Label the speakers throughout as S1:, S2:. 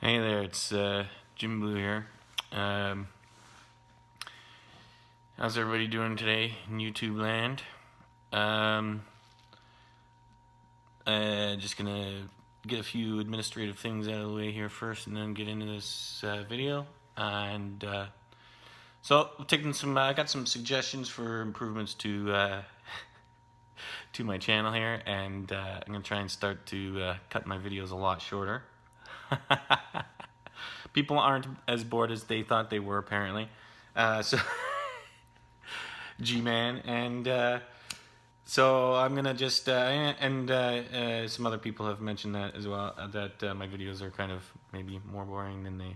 S1: Hey there, it's Jim Blue here. Um, how's everybody doing today in YouTube land? Um, just gonna get a few administrative things out of the way here first, and then get into this video. And so, I'm taking some. I got some suggestions for improvements to to my channel here, and I'm gonna try and start to cut my videos a lot shorter. People aren't as bored as they thought they were, apparently. So, G-Man, and so I'm gonna just some other people have mentioned that as well. That my videos are kind of maybe more boring than they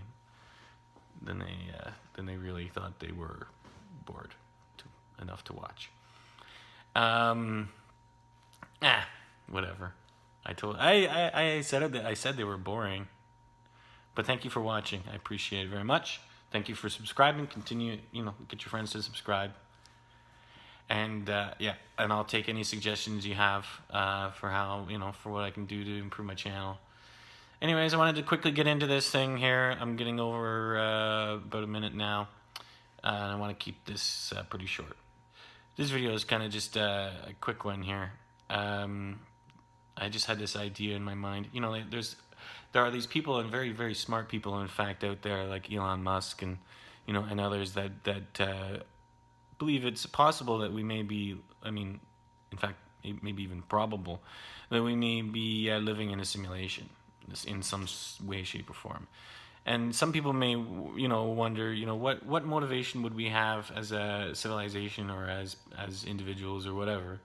S1: really thought they were bored enough to watch. Whatever. I said they were boring. But thank you for watching. I appreciate it very much. Thank you for subscribing. Continue, get your friends to subscribe. And and I'll take any suggestions you have for how, for what I can do to improve my channel. Anyways, I wanted to quickly get into this thing here. I'm getting over about a minute now. And I want to keep this pretty short. This video is kind of just a quick one here. I just had this idea in my mind. There are these people, and very, very smart people, in fact, out there like Elon Musk and and others that believe it's possible that we may be, in fact, maybe even probable, that we may be living in a simulation in some way, shape, or form. And some people may, wonder, what motivation would we have as a civilization or as individuals or whatever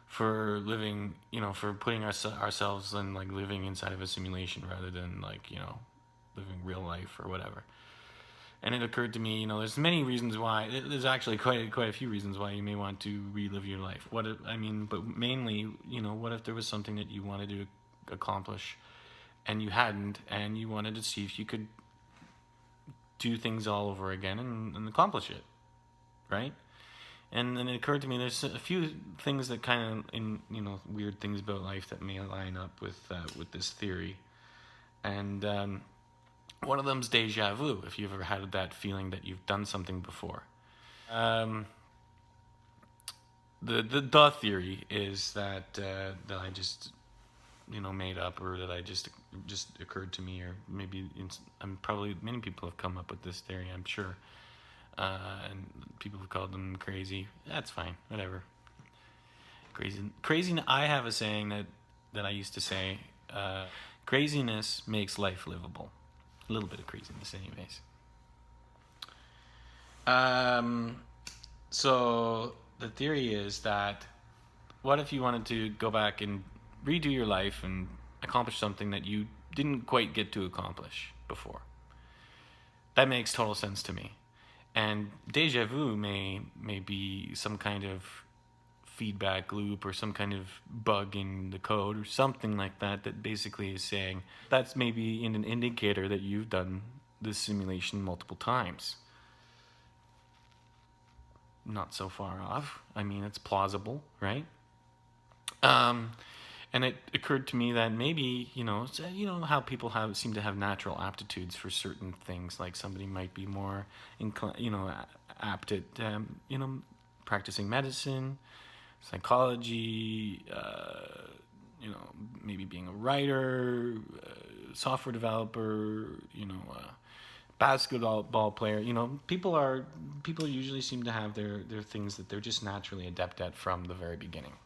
S1: for living, for putting ourselves in living inside of a simulation rather than living real life or whatever. And it occurred to me, there's many reasons why. There's actually quite a few reasons why you may want to relive your life. But mainly, what if there was something that you wanted to accomplish and you hadn't, and you wanted to see if you could do things all over again and accomplish it, right? And then it occurred to me there's a few things that kind of, weird things about life that may line up with this theory. And one of them's deja vu, if you've ever had that feeling that you've done something before. The theory is that I just made up, or that I just occurred to me, or maybe probably many people have come up with this theory, I'm sure. And people have called them crazy. That's fine, whatever. Crazy. I have a saying that I used to say: craziness makes life livable. A little bit of craziness, anyways. So the theory is that what if you wanted to go back and redo your life and accomplish something that you didn't quite get to accomplish before? That makes total sense to me. And deja vu may be some kind of feedback loop or some kind of bug in the code or something like that basically is saying that's maybe an indicator that you've done this simulation multiple times. Not so far off. It's plausible, right? And it occurred to me that maybe, how people seem to have natural aptitudes for certain things. Like somebody might be more apt at, practicing medicine, psychology, maybe being a writer, software developer, basketball player. People usually seem to have their things that they're just naturally adept at from the very beginning.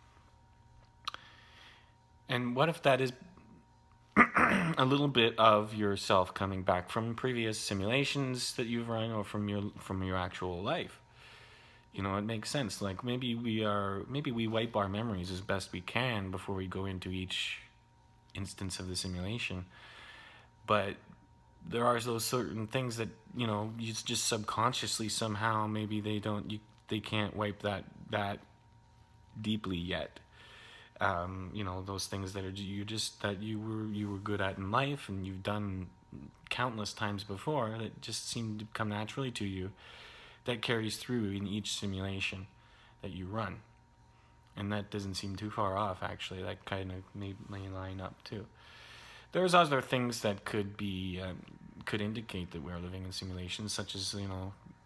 S1: And what if that is a little bit of yourself coming back from previous simulations that you've run, or from your actual life? It makes sense. Like maybe we wipe our memories as best we can before we go into each instance of the simulation. But there are those certain things that you just subconsciously somehow maybe they can't wipe that deeply yet. Those things that you were good at in life and you've done countless times before that just seem to come naturally to you, that carries through in each simulation that you run. And that doesn't seem too far off, actually. That kind of may line up too. there's other things that could indicate that we're living in simulations, such as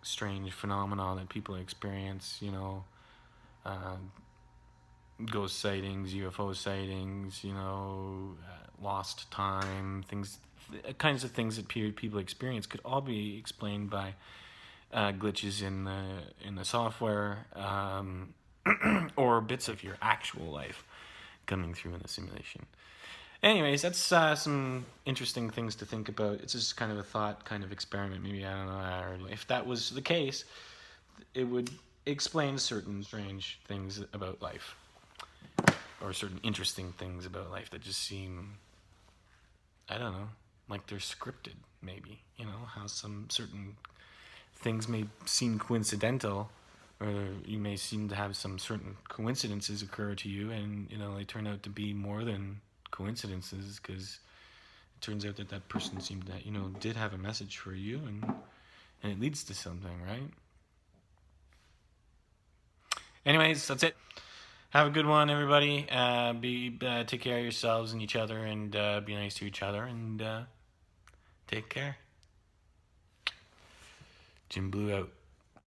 S1: strange phenomena that people experience. Uh, Ghost sightings, UFO sightings, lost time, things, kinds of things that people experience could all be explained by glitches in the software, or bits of your actual life coming through in the simulation. Anyways, that's some interesting things to think about. It's just kind of a thought, kind of experiment. Maybe, I don't know. If that was the case, it would explain certain strange things about life, or certain interesting things about life that just seem, I don't know, like they're scripted. Maybe, how some certain things may seem coincidental, or you may seem to have some certain coincidences occur to you, and they turn out to be more than coincidences, because it turns out that person seemed that did have a message for you, and it leads to something, right? Anyways, that's it. Have a good one, everybody. Take care of yourselves and each other, and be nice to each other, and take care. Jim Blue out.